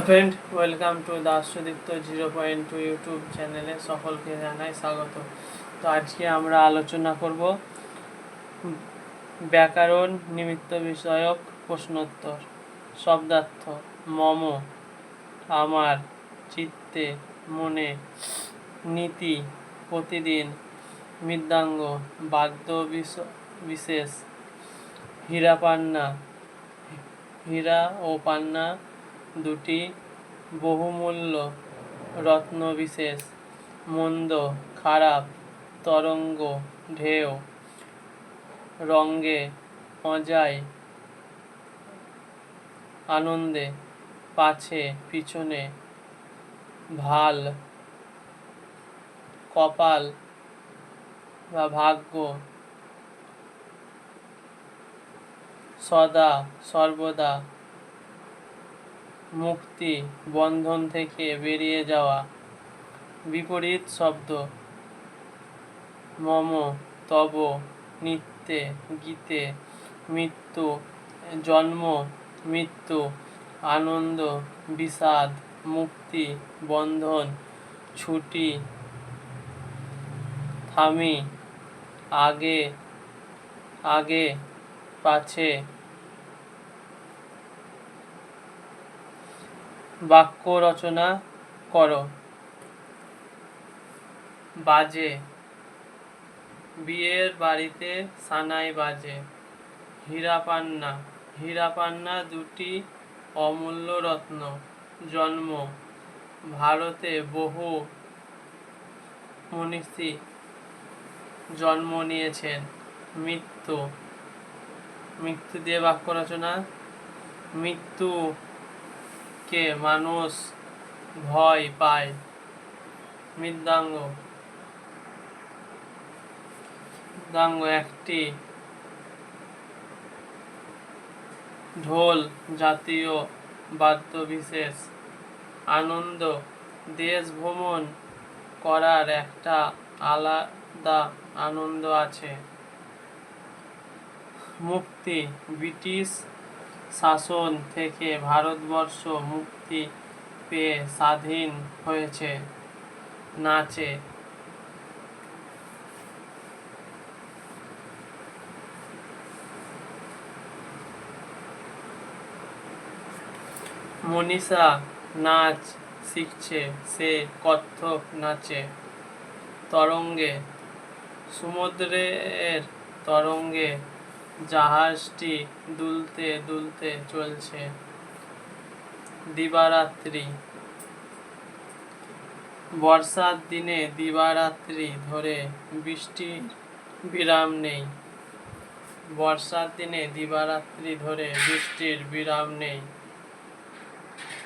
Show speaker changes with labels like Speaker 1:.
Speaker 1: Friend, welcome to Das Sudipta 0.2 YouTube চ্যানেলে সকলকে জানাই স্বাগত। তো আজকে আমরা আলোচনা করব ব্যাকরণ নিমিত্ত বিষয়ক প্রশ্নোত্তর। শব্দার্থ: মম, আমার, চিত্তে, মনে, নীতি, প্রতিদিন, মৃদাঙ্গ, বাদ্য বিশেষ, হীরা পান্না, হীরা ও পান্না দুটি বহুমূল্য রত্ন বিশেষ, মন্দ, খারাপ, তরঙ্গ, ঢেউ, রঙ্গে, অজায়, আনন্দে, পাছে, পিছনে, ভাল, কপাল বা ভাগ্য, সদা, সর্বদা, মুক্তি, বন্ধন থেকে বেরিয়ে যাওয়া। বিপরীত শব্দ: মম, তব, নিত্যে, গীতে, মৃত্যু, জন্ম, মৃত্যু, আনন্দ, বিষাদ, মুক্তি, বন্ধন, ছুটি, থামি, আগে, আগে, পাছে। বাক্য রচনা করো। বাজে, বিয়ের বাড়িতে সানাই বাজে। হীরা পান্না, হীরা পান্না দুটি অমূল্য রত্ন। জন্ম, ভারতে বহু মনীষী জন্ম নিয়েছেন। মৃত্যু, মৃত্যু দিয়ে বাক্য রচনা: মৃত্যুকে মানুষ ভয় পায়। মৃদাঙ্গ, মৃদাঙ্গ একটি ঢোল জাতীয় বাদ্য বিশেষ। আনন্দ, দেশ ভ্রমণ করার একটা আলাদা আনন্দ আছে। মুক্তি, ব্রিটিশ শাসন থেকে ভারতবর্ষ মুক্তি পেয়ে স্বাধীন হয়েছে। নাচে, মনীষা নাচ শিখছে, সে কত্থক নাচে। তরঙ্গে, সমুদ্রের তরঙ্গে জাহাজটি দুলতে দুলতে চলছে। দিবারাত্রি, বর্ষার দিনে দিবারাত্রি ধরে বৃষ্টির বিরাম নেই। বর্ষার দিনে দিবারাত্রি ধরে বৃষ্টির বিরাম নেই।